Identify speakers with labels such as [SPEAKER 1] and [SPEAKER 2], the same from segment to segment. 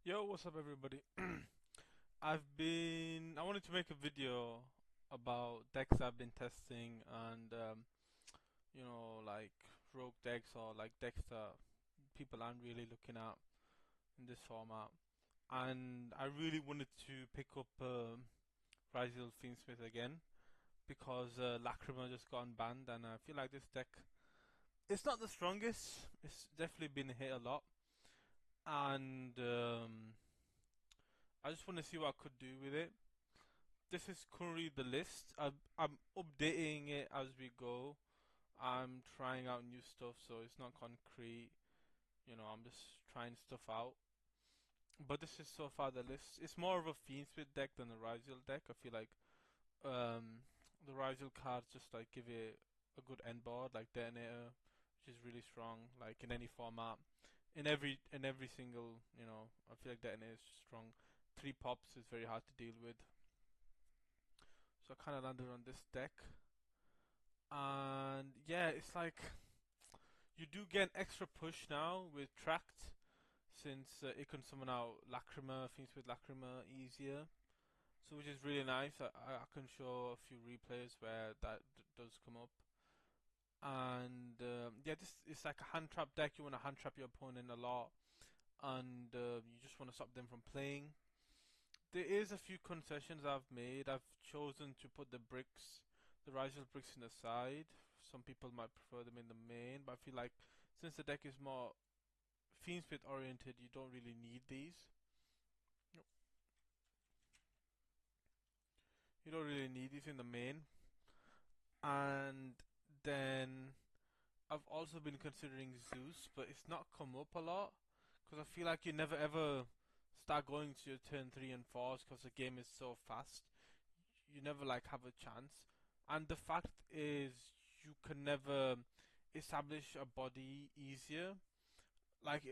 [SPEAKER 1] Yo, what's up, everybody? I wanted to make a video about decks I've been testing and, like rogue decks or like decks that people aren't really looking at in this format. And I really wanted to pick up Ryzeal Fiendsmith again because Lacrima just got unbanned, and I feel like this deck, it's not the strongest. It's definitely been hit a lot, and I just want to see what I could do with it. This is currently the list. I'm updating it as we go. I'm trying out new stuff, so it's not concrete. I'm just trying stuff out. But this is so far the list. It's more of a Fiendsmith deck than a Ryzeal deck. I feel like um, the Ryzeal cards just like give it a good end board, like Detonator, which is really strong, like in any format. In every single, I feel like Detonator is strong. Three pops is very hard to deal with. So I kind of landed on this deck. And yeah, it's like you do get an extra push now with Tract, since it can summon out Lacrima, things with Lacrima easier. So which is really nice. I can show a few replays where that does come up. And yeah, this is like a hand trap deck. You want to hand trap your opponent a lot, and you just want to stop them from playing. There is a few concessions I've made. I've chosen to put the Ryzeal bricks in the side. Some people might prefer them in the main, but I feel like since the deck is more Fiendsmith oriented, you don't really need these. Yep. You don't really need these in the main. And then I've also been considering Zeus, but it's not come up a lot because I feel like you never ever start going to your turn 3 and 4s because the game is so fast. You never like have a chance. And the fact is, you can never establish a body easier. Like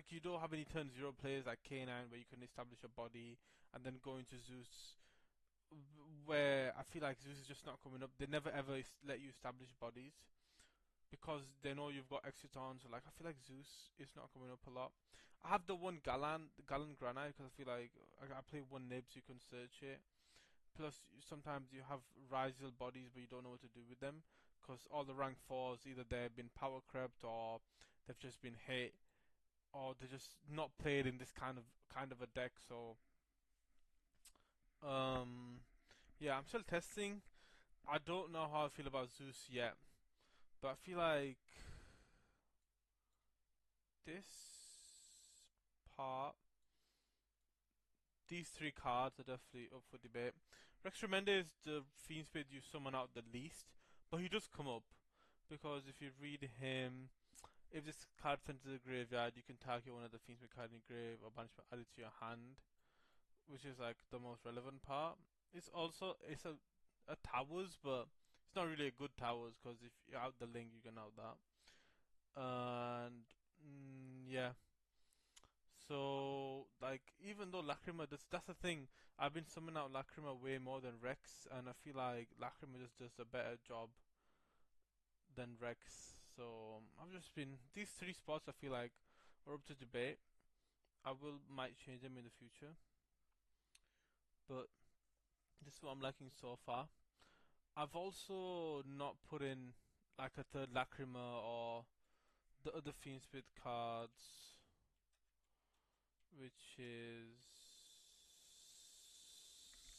[SPEAKER 1] you don't have any turn zero players like K9 where you can establish a body and then go into Zeus. Where I feel like Zeus is just not coming up. They never ever let you establish bodies because they know you've got Exciton. So like I feel like Zeus is not coming up a lot. I have the one Galan Granite because I feel like I play one Nibs. You can search it. Plus, sometimes you have Ryzeal bodies, but you don't know what to do with them because all the rank fours either they've been power crept or they've just been hit or they're just not played in this kind of a deck. So, um, yeah, I'm still testing. I don't know how I feel about Zeus yet, but I feel like this part, these three cards are definitely up for debate. Rex Remender is the Fiendsmith you summon out the least, but he does come up because if you read him, if this card sent to the graveyard, you can target one of the Fiendsmith cards in your grave or banishment added to your hand, which is like the most relevant part. It's a towers, but it's not really a good towers because if you're out the link, you can out that. And yeah, so like even though Lacrima, that's the thing. I've been summoning out Lacrima way more than Rex, and I feel like Lacrima just does a better job than Rex. So I've just been these three spots. I feel like are up to debate. I will might change them in the future, but this is what I'm liking so far. I've also not put in like a third Lacrima or the other Fiendspit cards, which is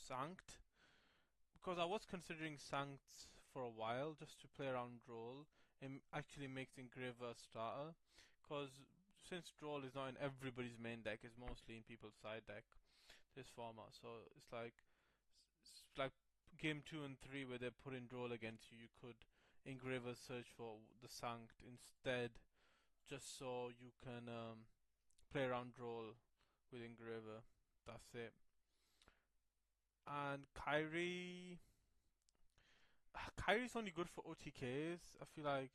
[SPEAKER 1] Sanct. Because I was considering Sanct for a while just to play around Droll and actually makes Engraver a starter. Because since Droll is not in everybody's main deck, it's mostly in people's side deck, this format. So it's like game 2 and 3 where they put in Droll against you, you could Engraver search for the Sanct instead, just so you can play around Droll with Engraver. That's it. And Kyrie's only good for OTKs. I feel like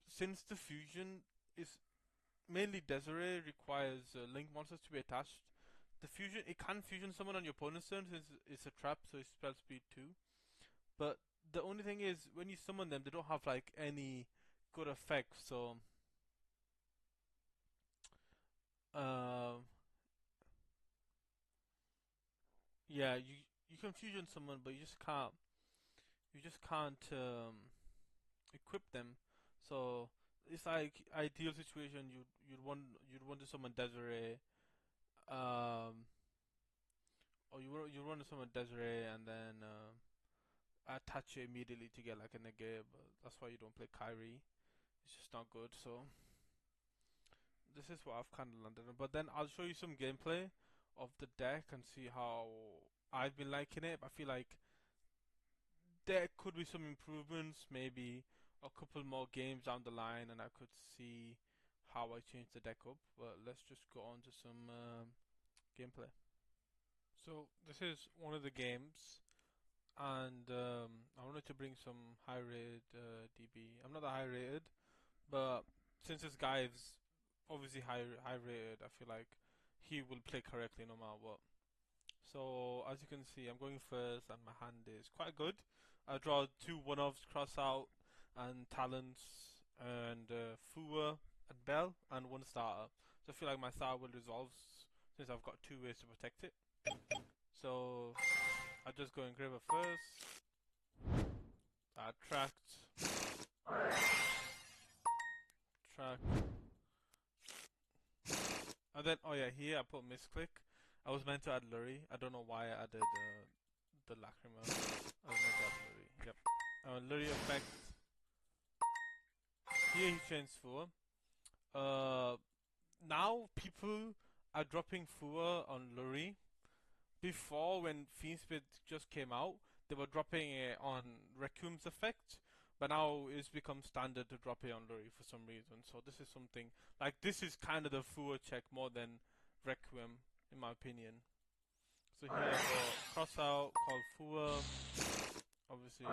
[SPEAKER 1] since the fusion is mainly Desiree requires link monsters to be attached. The fusion it can fusion someone on your opponent's turn since it's a trap, so it's spell speed too. But the only thing is when you summon them, they don't have like any good effects. So yeah, you can fusion summon, but you just can't equip them. So it's like ideal situation. You'd want to summon Desiree, um, or you want to summon Desiree and then attach it immediately to get like a negate. But that's why you don't play Kyrie. It's just not good. So this is what I've kind of landed on. But then I'll show you some gameplay of the deck and see how I've been liking it. I feel like there could be some improvements, maybe a couple more games down the line, and I could see how I change the deck up. But let's just go on to some gameplay. So this is one of the games, and I wanted to bring some high rated DB. I'm not that high rated, but since this guy is obviously high rated, I feel like he will play correctly no matter what. So as you can see, I'm going first, and my hand is quite good. I draw two one-offs, cross out, and talents, and Fua and Bell, and one starter. So I feel like my starter will resolve since I've got two ways to protect it. So I just go and grab it first. I track, and then oh yeah, here I put misclick. I was meant to add Lurie. I don't know why I added the lacrima. I was meant to add Lurie. Yep. Lurie effect. Here he changed Fua. Now people are dropping Fua on Lurie. Before, when Fiendsmith just came out, they were dropping it on Requiem's effect, but now it's become standard to drop it on Lurie for some reason. So this is something like this is kind of the Fua check more than Requiem, in my opinion. So here I go cross out, call Fua, obviously.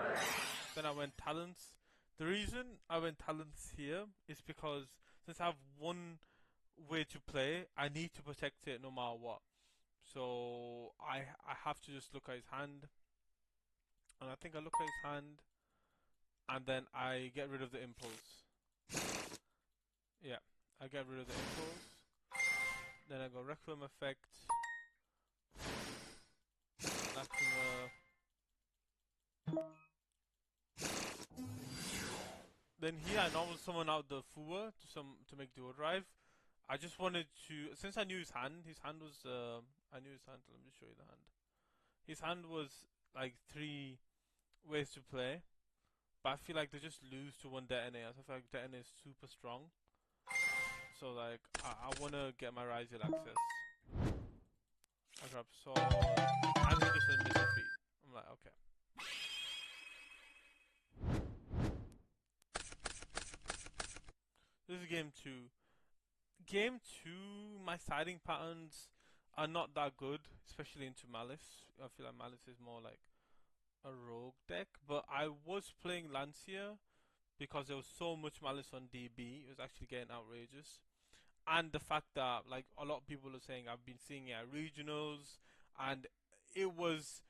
[SPEAKER 1] Then I went talents. The reason I went talents here is because since I have one way to play, I need to protect it no matter what. So I have to just look at his hand, and I think I look at his hand, and then I get rid of the impulse. Yeah, I get rid of the impulse. Then I go Requiem effect, lacrima. Then here I normal summon out the Fua to make duo drive. I just wanted to, since I knew his hand was I knew his hand. Let me just show you the hand. His hand was like 3 ways to play, but I feel like they just lose to one detonator. So I feel like detonator is super strong. So like I wanna get my Ryzeal access. I grab sword and he just miss defeat. I'm like, okay. This is game 2. Game 2, my siding patterns are not that good, especially into Malice. I feel like Malice is more like a rogue deck, but I was playing Lancia because there was so much Malice on DB, it was actually getting outrageous. And the fact that like a lot of people are saying I've been seeing it at regionals, and it was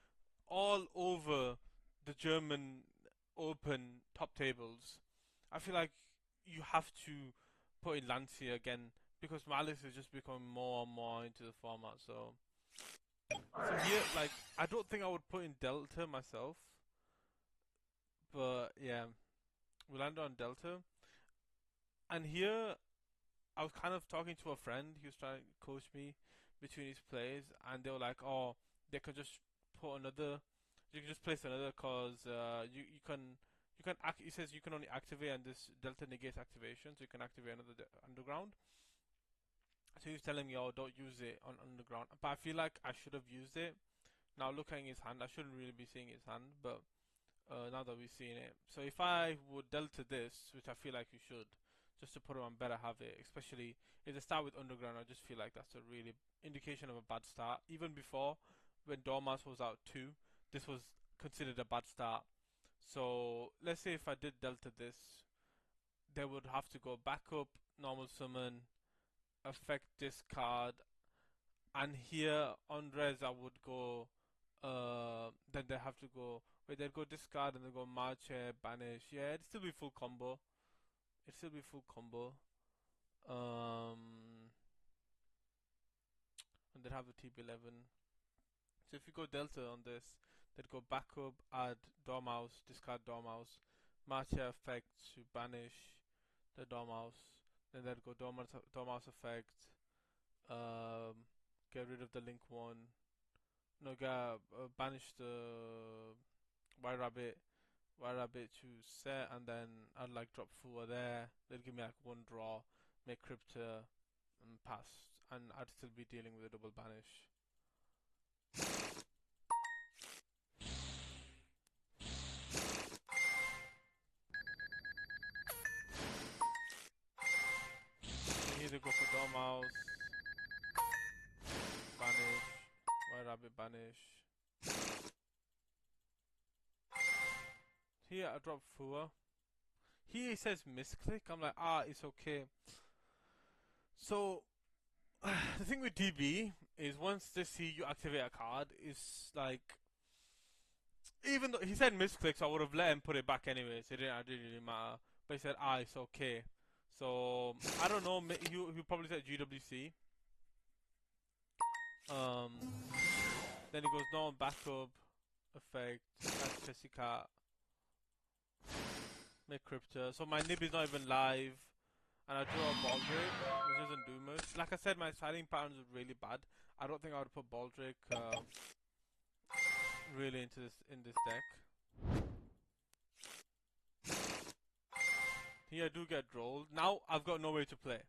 [SPEAKER 1] all over the German Open top tables. I feel like you have to put in Lancia again because Malice is just becoming more and more into the format. So here, like, I don't think I would put in Delta myself, but yeah, we landed on Delta. And here, I was kind of talking to a friend. He was trying to coach me between his plays, and they were like, "Oh, they could just put another. You can just place another cause you can." He says you can only activate, and this Delta negates activation, so you can activate another underground. So he was telling me, oh, don't use it on underground. But I feel like I should have used it. Now looking at his hand, I shouldn't really be seeing his hand, but now that we've seen it. So if I would Delta this, which I feel like you should, just to put him on better have it, especially if they start with underground, I just feel like that's a really indication of a bad start. Even before, when Dormas was out too, this was considered a bad start. So let's say if I did Delta this, they would have to go back up, normal summon, effect discard, and here on res I would go then they have to go wait, they'd go discard and they go march, banish. Yeah, it'd still be full combo. Um and they'd have the TP11. So if you go Delta on this, they'd go backup, add Dormouse, discard Dormouse, Martia effect to banish the Dormouse, then they'd go Dormouse effect, get rid of the link one, no, banish the White Rabbit, to set, and then I'd like drop Fua there. They'll give me like one draw, make Crypta, and pass, and I'd still be dealing with a double banish. You either go for Dormouse, banish, White Rabbit, banish. Here I drop Fua. Here it says misclick. I'm like, it's okay. So the thing with DB is once they see you activate a card, it's like, even though he said misclick, so I would have let him put it back anyways. It didn't really matter. But he said, it's okay. So I don't know. He probably said GWC. Then he goes no backup effect, add Jessica, make Crypta. So my nib is not even live, and I draw a Baldric, which doesn't do much. Like I said, my siding patterns are really bad. I don't think I would put Baldric really in this deck. Here I do get drolled. Now I've got no way to play,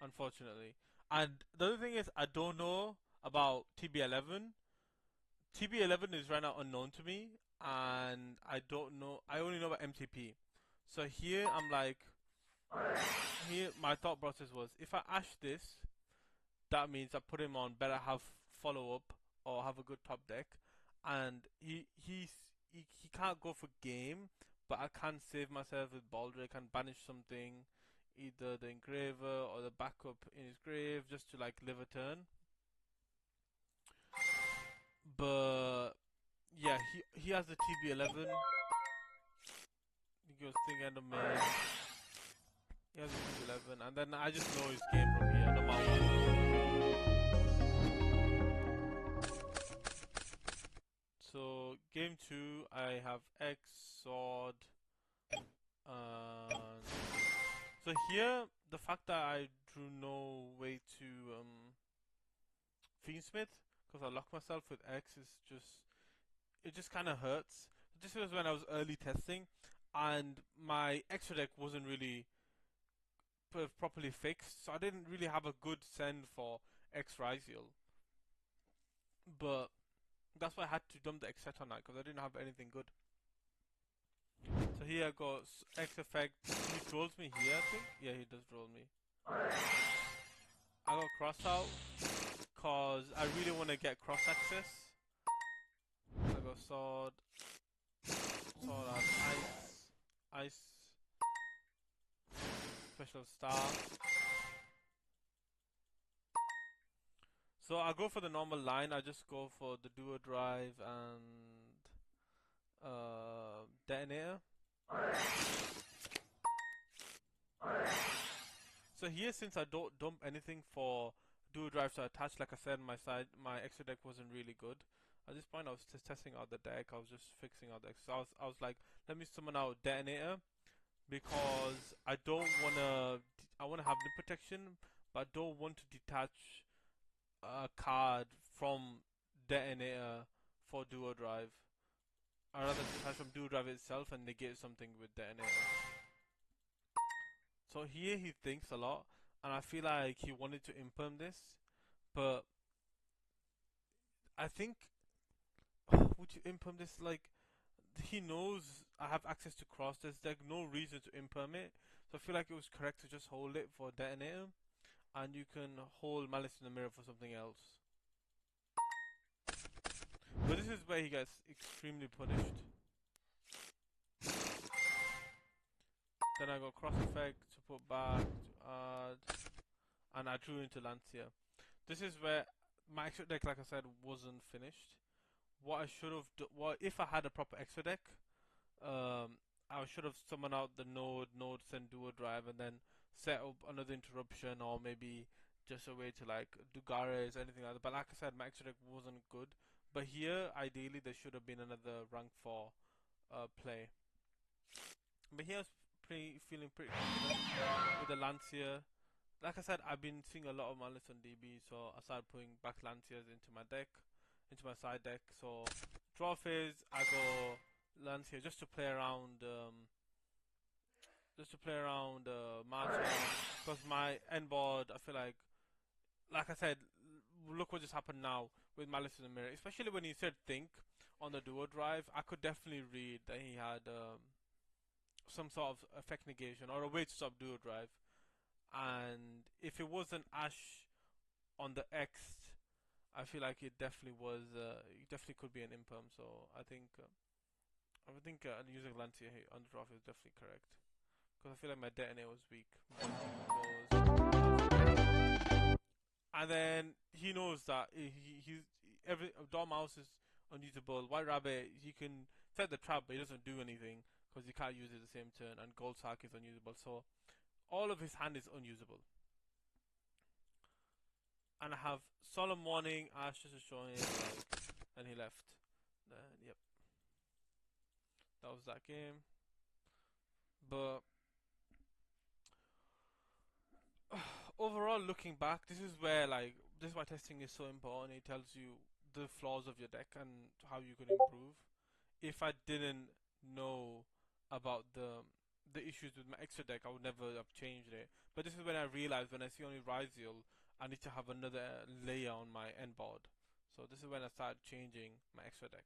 [SPEAKER 1] unfortunately. And the other thing is, I don't know about TB11. TB11 is right now unknown to me, and I don't know. I only know about MTP. So here I'm like, here my thought process was, if I ash this, that means I put him on better have follow up or have a good top deck, and he can't go for game, but I can save myself with Baldric and banish something, either the engraver or the backup in his grave, just to like live a turn. But yeah, he has the TB11. He goes thing end of main. He has the TB11, and then I just know his game from here, no matter what. So game 2, I have X sword. So here, the fact that I drew no way to Fiendsmith, because I locked myself with X, is just kind of hurts. This was when I was early testing, and my extra deck wasn't really properly fixed, so I didn't really have a good send for X Ryzeal. But that's why I had to dump the X set on that, because I didn't have anything good. So here I got X effect. He trolls me here, I think. Yeah, he does troll me. I got cross out, because I really want to get cross access. I got sword out, ice, special star. So I go for the normal line. I just go for the duo drive and detonator. So here, since I don't dump anything for duo drive to attach, like I said, my extra deck wasn't really good. At this point, I was just testing out the deck. I was just fixing out the deck. So I was like, let me summon out detonator, because I don't wanna. I wanna have the protection, but I don't want to detach a card from detonator for duo drive. I'd rather detach from duo drive itself and negate something with detonator. So here he thinks a lot, and I feel like he wanted to imperm this, but I think, would you imperm this? Like, he knows I have access to cross. There's like no reason to imperm it, so I feel like it was correct to just hold it for detonator, and you can hold Malice in the mirror for something else. But this is where he gets extremely punished. Then I got cross effect to put back, to add, and I drew into Lancia. This is where my extra deck, like I said, wasn't finished. What I should have done, if I had a proper extra deck, I should have summoned out the node, send duo drive, and then set up another interruption, or maybe just a way to like do Gares, anything like that. But like I said, my extra deck wasn't good. But here, ideally, there should have been another rank 4 play. But here I was feeling pretty confident with the Lancia. Like I said, I've been seeing a lot of Malice on DB, so I started putting back Lancias into my deck, into my side deck. So draw phase, I go Lancia just to play around, Marshall, because my end board, I feel like I said, look what just happened now with Malice in the mirror. Especially when he said think on the duo drive, I could definitely read that he had some sort of effect negation or a way to stop duo drive. And if it wasn't Ash on the X, I feel like it definitely was. It definitely could be an imperm. So I think using Lancia here on the draft is definitely correct because I feel like my detonator was weak. And then he knows that he's every Dormouse is unusable. White Rabbit, he can set the trap, but he doesn't do anything because he can't use it the same turn. And Gold Sark is unusable, so all of his hand is unusable. And I have Solemn Warning, Ash just showing and he left. Yep, that was that game. But overall, looking back, this is where this is why testing is so important. It tells you the flaws of your deck and how you could improve. If I didn't know about the issues with my extra deck, I would never have changed it. But this is when I realized, when I see only Ryzeal, I need to have another layer on my end board. So this is when I started changing my extra deck.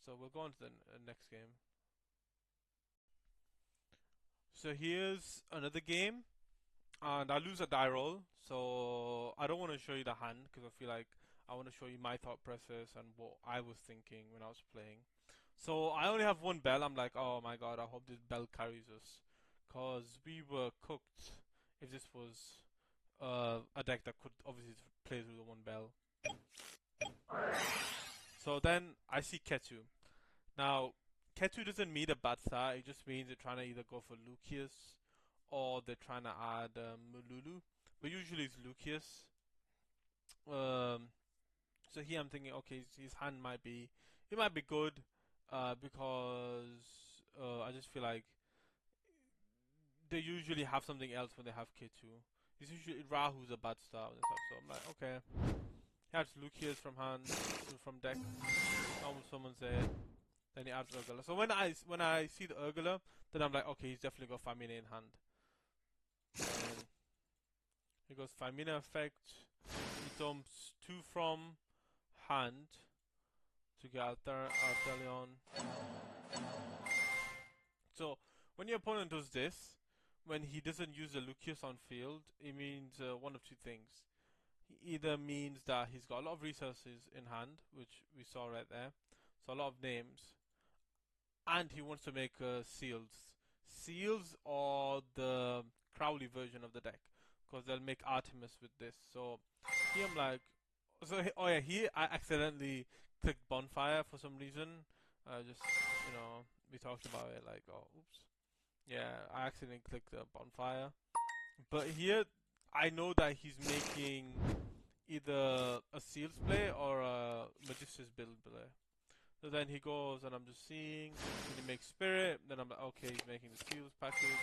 [SPEAKER 1] So we'll go on to the next game. So here's another game, and I lose a die roll. So I don't want to show you the hand because I feel like I want to show you my thought process and what I was thinking when I was playing. So I only have one bell. I'm like, oh my god, I hope this bell carries us, cause we were cooked if this was a deck that could obviously play through the one bell. So then I see Ketu. Now, Ketu doesn't mean a bad start. It just means they're trying to either go for Lucius or they're trying to add Lulu. But usually it's Lucius. So here I'm thinking, okay, his hand might be good, because I just feel like they usually have something else when they have K2. It's usually Rahu's a bad start and stuff. So I'm like, okay, he adds Lucius from hand, from deck. Normal summons there. Then he adds Urgula. So when I see the Urgula, then I'm like, okay, he's definitely got Famine in hand. And he goes Famine effect. He dumps 2 from hand to get Arthelion. So when your opponent does this, when he doesn't use the Lucius on field, it means one of two things. He either means that he's got a lot of resources in hand, which we saw right there, so a lot of names, and he wants to make seals or the Crowley version of the deck, because they'll make Artemis with this. So here I'm like, oh yeah, here I accidentally clicked Bonfire for some reason. Just, we talked about it, like, oh, oops. Yeah, I accidentally clicked the Bonfire. But here, I know that he's making either a Seals play or a Magician's build play. So then he goes, and I'm just seeing, and he makes Spirit, then I'm like, okay, he's making the Seals package.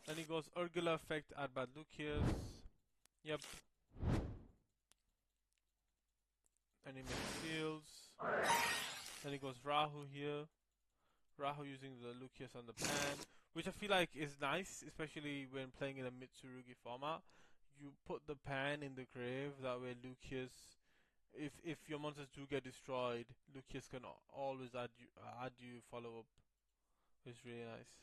[SPEAKER 1] Then he goes Urgula effect, add bad Lucius. Yep. And he makes Seals. Then he goes Rahu here. Rahu using the Lucius on the pan, which I feel like is nice, especially when playing in a Mitsurugi format. You put the pan in the grave, that way Lucius, if your monsters do get destroyed, Lucius can always add you follow up. It's really nice.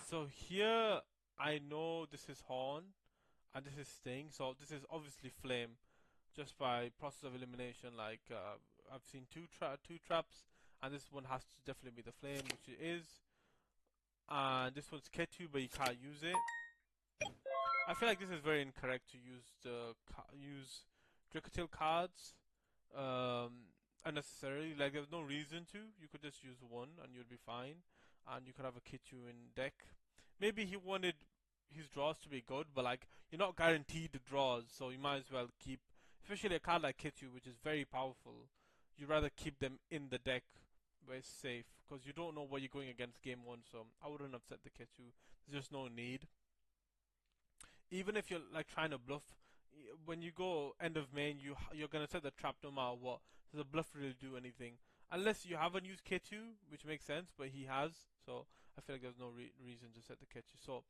[SPEAKER 1] So here I know this is Horn and this is Sting, so this is obviously Flame. Just by process of elimination, like I've seen two traps, and this one has to definitely be the Flame, which it is. And this one's Ketu, but you can't use it. I feel like this is very incorrect to use Dracotail cards unnecessarily. Like there's no reason to. You could just use one and you'll be fine, and you could have a Ketu in deck. Maybe he wanted his draws to be good, but like you're not guaranteed the draws, so you might as well keep, especially a card like Kitu, which is very powerful. You'd rather keep them in the deck where it's safe, because you don't know what you're going against game one. So I wouldn't have set the Kitu. There's just no need. Even if you're like trying to bluff, when you go end of main, you're gonna set the trap no matter what. So the bluff really do anything unless you haven't used K2, which makes sense, but he has. So I feel like there's no reason to set the K2. So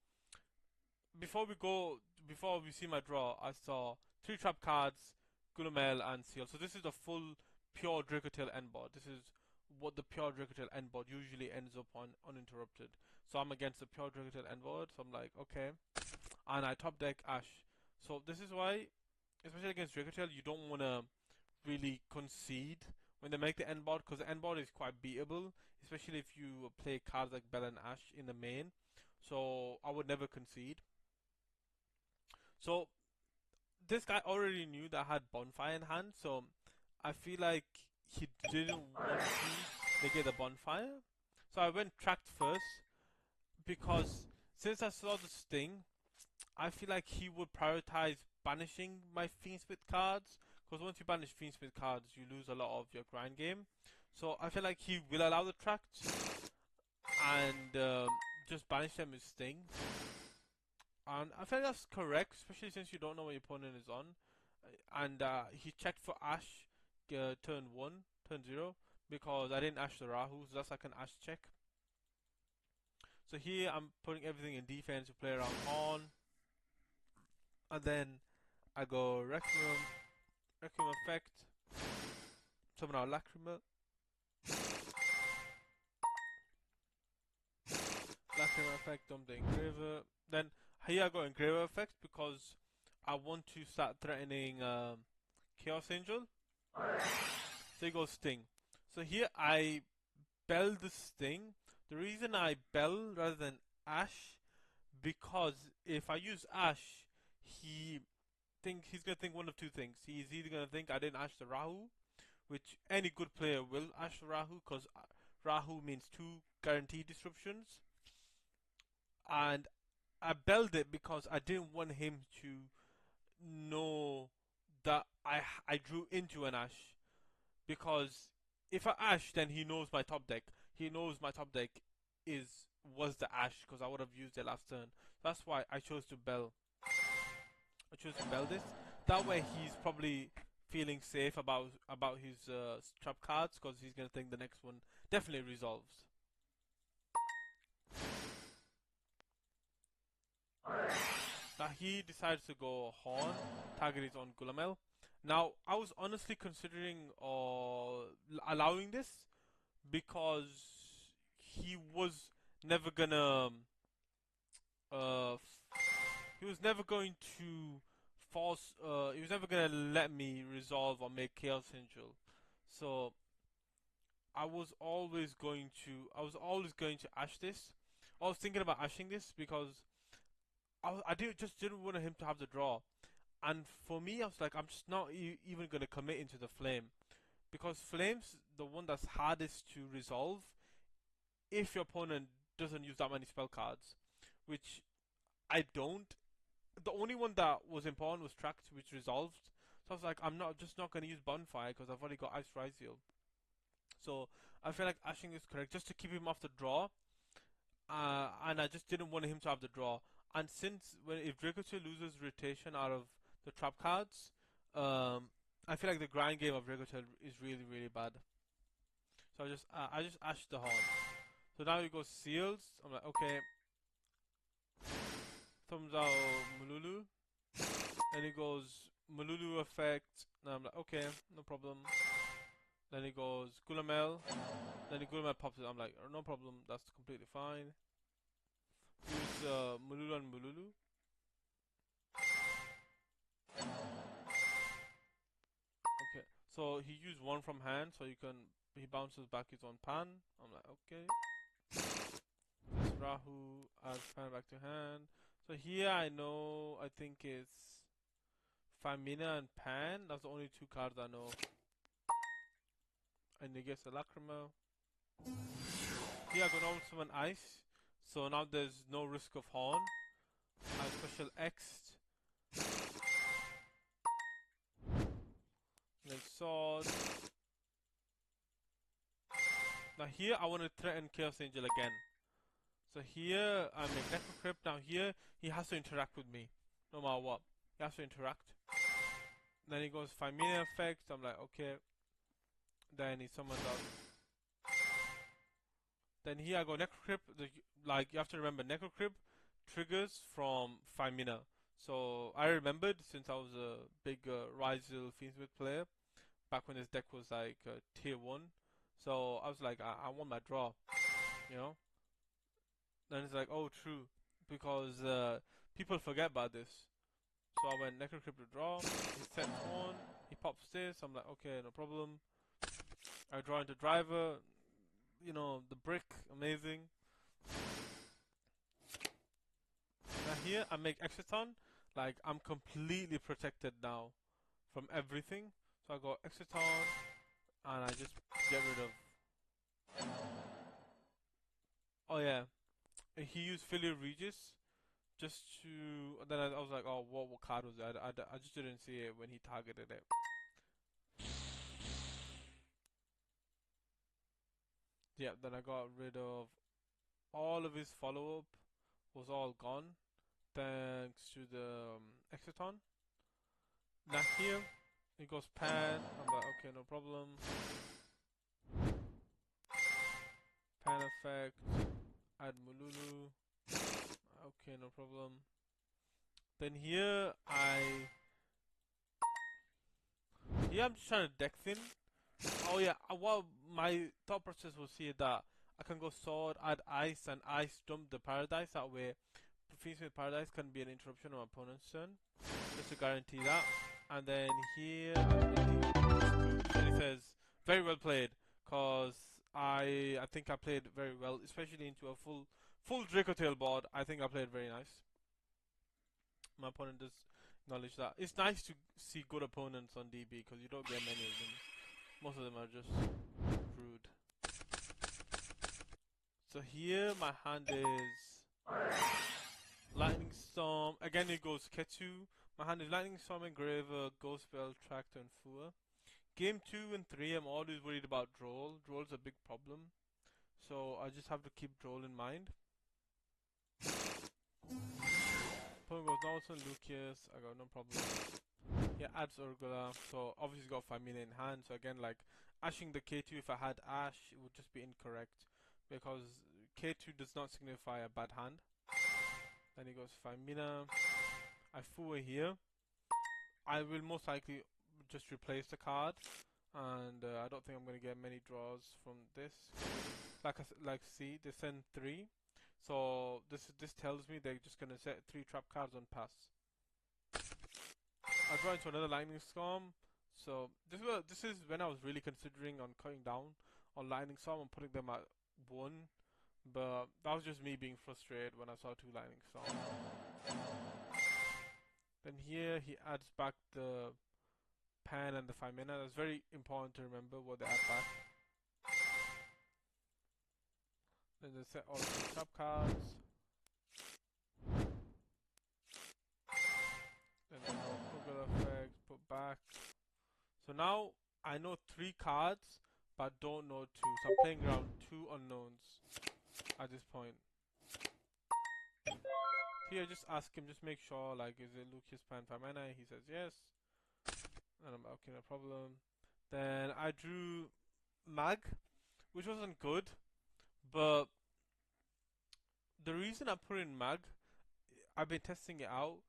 [SPEAKER 1] before we see my draw, I saw 3 trap cards, Gulamel and Seal. So this is the full pure Dracotail end board. This is what the pure Dracotail end board usually ends up on uninterrupted. So I'm against the pure Dracotail end board. So I'm like, okay, and I top deck Ash. So this is why, especially against Dracotail, you don't want to really concede when they make the end board, because the end board is quite beatable, especially if you play cards like Bell and Ash in the main. So I would never concede. So this guy already knew that I had Bonfire in hand, so I feel like he didn't want to negate the Bonfire. So I went tracked first, because since I saw the Sting, I feel like he would prioritize banishing my Fiendsmith cards, because once you banish Fiendsmith cards, you lose a lot of your grind game. So I feel like he will allow the tracks and just banish them with Sting. And I feel like that's correct, especially since you don't know what your opponent is on. And he checked for Ash turn 1, turn 0, because I didn't Ash the Rahu, so that's like an Ash check. So here I'm putting everything in defense to play around on. And then I go Requiem effect, summon out Lacrima. Lacrima effect, dump the Engraver. Then here I go Engraver effect because I want to start threatening Chaos Angel. So he goes Sting. So here I bell the Sting. The reason I bell rather than Ash, because if I use Ash, he's gonna think one of two things. He's either gonna think I didn't Ash the Rahu, which any good player will Ash the Rahu, because Rahu means 2 guaranteed disruptions. And I belled it because I didn't want him to know that I drew into an Ash. Because if I Ash, then he knows my top deck. He knows my top deck was the Ash, because I would have used it last turn. That's why I chose to bell. I chose to bell this. That way he's probably feeling safe about his trap cards, because he's gonna think the next one definitely resolves. Now he decides to go Horn, target his own Gulamel. Now I was honestly considering allowing this, because he was never gonna he was never going to force he was never gonna let me resolve or make Chaos Angel. So I was always going to ash this. I was thinking about ashing this because I didn't want him to have the draw. And for me, I was like, I'm just not even going to commit into the flame, because flame's the one that's hardest to resolve if your opponent doesn't use that many spell cards, which I don't. The only one that was important was tracked, which resolved. So I was like, I'm just not going to use bonfire because I've already got Ice Ryzeal. So I feel like ashing is correct just to keep him off the draw, and I just didn't want him to have the draw. And since if Dracotail loses rotation out of the trap cards, I feel like the grind game of Dracotail is really, really bad. So I just ashed the horn. So now he goes Seals. I'm like, okay. Thumbs out Mululu. Then he goes Mululu effect. And I'm like, okay, no problem. Then he goes Gulamel. Then Gulamel pops it. I'm like, no problem, that's completely fine. Use Mululu and Mululu. Okay, so he used one from hand, so he bounces back his own pan. I'm like, okay. This Rahu adds pan back to hand. So here I think it's Famina and Pan. That's the only 2 cards I know. And he gets a Lacrima. Here I go normal summon Ice. So now there's no risk of Horn. I special X'd. Then sword. Now here I want to threaten Chaos Angel again. So here I make Necrocrypt. Now here he has to interact with me, no matter what. He has to interact. Then he goes 5 mana effects. I'm like, okay. Then he summons out. Then here I go Necrocrypt. Like you have to remember, Necrocrypt triggers from 5 mana. So I remembered since I was a big Ryzeal Fiendsmith player back when this deck was like tier 1. So I was like, I want my draw, you know. Then it's like, oh, true, because people forget about this. So I went Necrocrypt to draw. He sets one. He pops this. I'm like, okay, no problem. I draw into driver. You know, the brick, amazing. Now here I make Exciton. Like I'm completely protected now from everything. So I go Exciton, and I just get rid of. Oh yeah, he used Philly Regis just to. Then I was like, oh, what card was that? I just didn't see it when he targeted it. Yeah, then I got rid of all of his follow up. Was all gone thanks to the Exciton. Now here it goes pan. I'm like, okay, no problem. Pan effect. Add Mululu. Okay, no problem. Then here I'm just trying to deck thin. Oh yeah, what my thought process was here that I can go sword, add ice, and ice dump the paradise. That way, Fiendsmith Paradise can be an interruption on my opponent's turn, just to guarantee that. And then here, and it says very well played, cause I think I played very well, especially into a full Dracotail board. I think I played very nice. My opponent does acknowledge that. It's nice to see good opponents on DB because you don't get many of them. Most of them are just rude. So here my hand is Lightning Storm. Again it goes Ketsu. My hand is Lightning Storm, Engraver, Ghost Spell, Tractor, and Fua. Game 2 and 3 I'm always worried about Droll. Droll's a big problem. So I just have to keep Droll in mind. Opponent goes Nelson, Lucius. I got no problem. Yeah, adds Urgula. So obviously got 5 mana in hand. So again, like ashing the K2, if I had Ash, it would just be incorrect because K2 does not signify a bad hand. Then he goes 5 mana. I Fua here. I will most likely just replace the card, and I don't think I'm gonna get many draws from this. Like see, they send 3. So this tells me they're just gonna set 3 trap cards on pass. I draw into another Lightning Storm. So this is when I was really considering on cutting down on Lightning Storm and putting them at 1. But that was just me being frustrated when I saw 2 Lightning Storms. Then here he adds back the pan and the 5 mana. That's very important to remember what they add back. Then they set all the trap cards. Then they go Google effects, put back. So now I know 3 cards, but don't know 2. So I'm playing around 2 unknowns at this point. Here, just ask him, just make sure, like, is it Lucius Pan 5 mana? He says yes. And I'm okay, no problem. Then I drew Mag, which wasn't good, but the reason I put in Mag, I've been testing it out,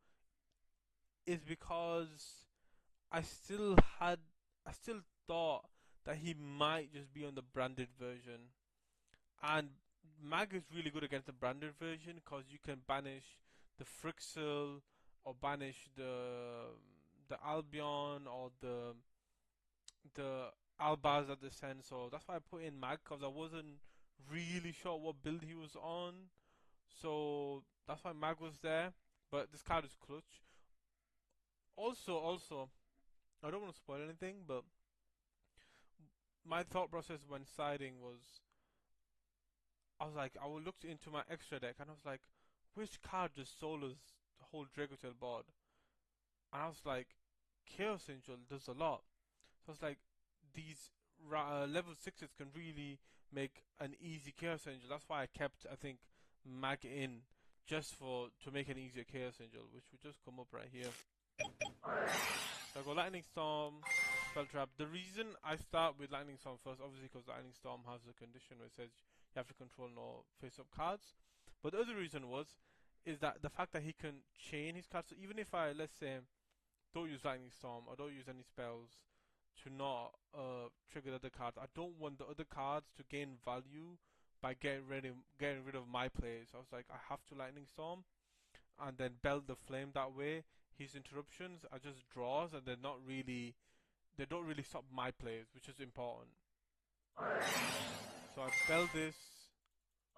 [SPEAKER 1] is because I still thought that he might just be on the branded version. And Mag is really good against the branded version because you can banish the Frixel or banish the Albion or the Albaz at the send. So that's why I put in Mag, because I wasn't really sure what build he was on. So that's why Mag was there. But this card is clutch. Also, I don't want to spoil anything, but my thought process when siding was, I was like, I looked into my extra deck and I was like, which card does Solas whole Dracotail board, and I was like, Chaos Angel does a lot. So I was like, these level 6s can really make an easy Chaos Angel. That's why I kept, I think, Mag in just to make an easier Chaos Angel, which would just come up right here. So I go Lightning Storm, Spell Trap. The reason I start with Lightning Storm first, obviously because Lightning Storm has a condition where it says you have to control no face-up cards. But the other reason is that the fact that he can chain his cards. So even if I, let's say, don't use Lightning Storm or don't use any spells to not trigger the other cards, I don't want the other cards to gain value by getting rid of my plays. So I was like, I have to Lightning Storm and then belt the flame that way. His interruptions are just draws, and they don't really stop my plays, which is important. So I belt this,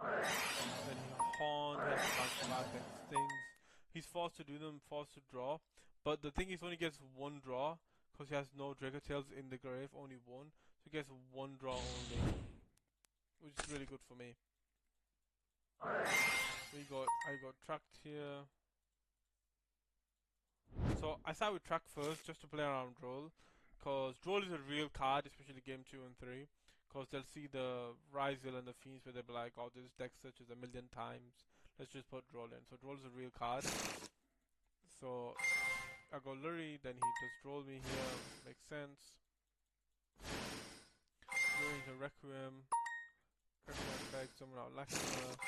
[SPEAKER 1] then he horn, he has to bounce back and stings. He's forced to do them, forced to draw, but the thing is, he only gets one draw because he has no Dracotails in the grave, only one, so he gets one draw only, which is really good for me. So I got tracked here. So I start with track first just to play around Droll, because Droll is a real card, especially game 2 and 3, because they'll see the Ryzeal and the Fiends where they'll be like, oh, this deck searches a million times, let's just put Droll in. So Droll is a real card. So I go Lurry, then he just Droll me here, makes sense. Lurry into Requiem effects, summon out Lacrima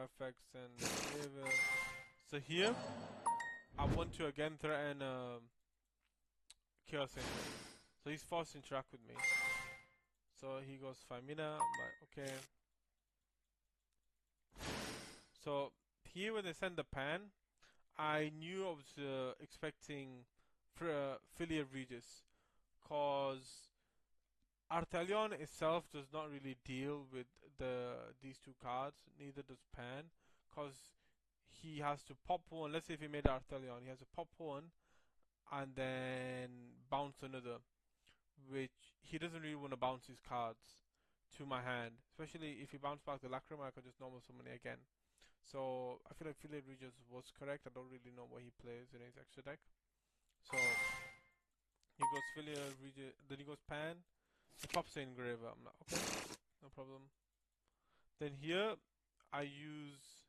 [SPEAKER 1] effects, and David. So here, I want to again threaten Chaos Angel. So he's forced to interact with me. So he goes 5 mana. I'm like, okay. So here when they send the pan, I knew I was expecting Filial Regis, cause Artelion itself does not really deal with these two cards. Neither does Pan, cause he has to pop one. Let's say if he made Artelion, he has to pop one and then bounce another, which he doesn't really want to bounce his cards to my hand. Especially if he bounced back the Lacrima, I could just normal summon it again. So I feel like Filial Regis was correct. I don't really know what he plays in his extra deck. So he goes Filial Regis, then he goes Pan, he pops in Engraver. I'm like, okay, no problem. Then here I use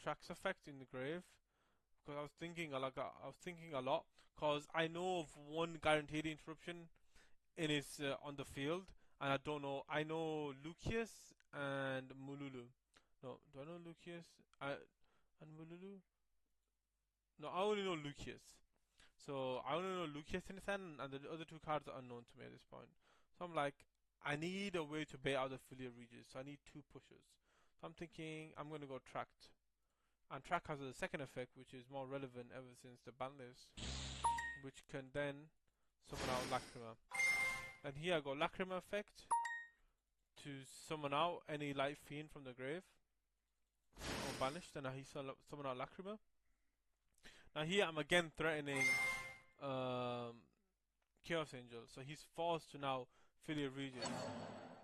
[SPEAKER 1] Trax Effect in the grave, because I was thinking a lot, because I know of one guaranteed interruption in his on the field, and I don't know. I know Lucius and Mululu. No, do I know Lucius and Mululu? No, I only know Lucius. So I only know Lucius in his hand, and the other two cards are unknown to me at this point. So I'm like, I need a way to bait out the Filial Regis, so I need 2 pushes. So I'm thinking I'm going to go Tract. And Track has a second effect, which is more relevant ever since the ban list, which can then summon out Lacrima. And here I go Lacrima effect to summon out any Light Fiend from the grave or banished, and he summon out Lacrima. Now here I'm again threatening Chaos Angel, so he's forced to now Filial Regis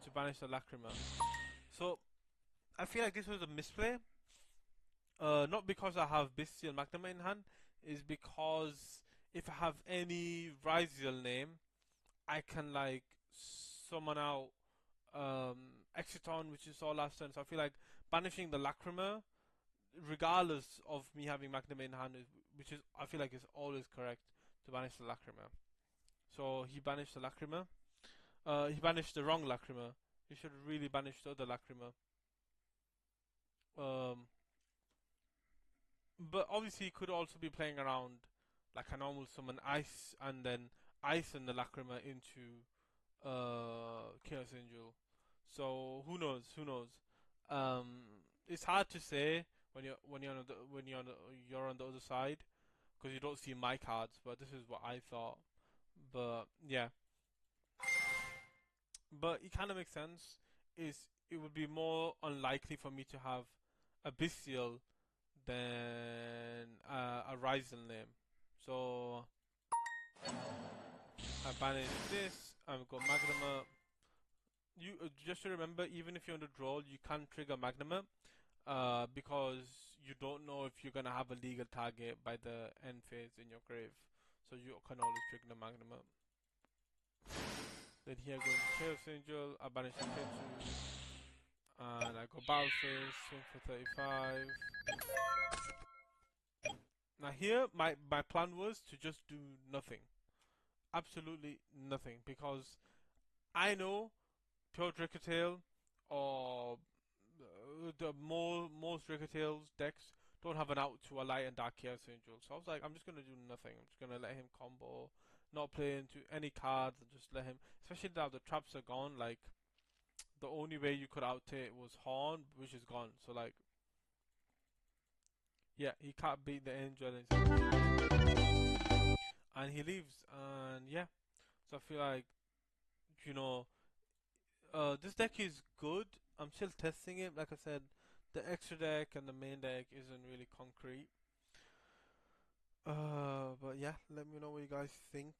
[SPEAKER 1] to banish the Lacrima. So I feel like this was a misplay. Not because I have Bestial Magnema in hand, is because if I have any Ryzeal name, I can like summon out Exiton, which is all last turn. So I feel like banishing the Lacrima, regardless of me having Magnema in hand, which is I feel like is always correct to banish the Lacrima. So he banished the Lacrima. He banished the wrong Lacrima. He should really banish the other Lacrima. But obviously he could also be playing around like a normal summon ice and then ice and the Lacrima into Chaos Angel. So who knows? It's hard to say when you're on the other side, because you don't see my cards. But this is what I thought. But yeah, but it kind of makes sense. It would be more unlikely for me to have a Bestial than a Ryzeal name. So I banish this. I'm go Magnema. you just to remember, even if you're on the draw, you can trigger Magnum, because you don't know if you're gonna have a legal target by the end phase in your grave, so you can always trigger the Magnum. Then here goes the Chaos Angel. I banish the Ketsu, and I go battle phase, swing for 35. Now here, my plan was to just do nothing, absolutely nothing, because I know pure Dracotail or the most Dracotail's decks don't have an out to a light and dark Chaos Angel. So I was like, I'm just gonna do nothing. I'm just gonna let him combo, not play into any cards, and just let him. Especially now the traps are gone. Like the only way you could outtake was Horn, which is gone. So like, yeah, he can't beat the Angel, and he leaves. And yeah, so I feel like, you know, this deck is good. I'm still testing it. Like I said, the extra deck and the main deck isn't really concrete. But yeah, let me know what you guys think.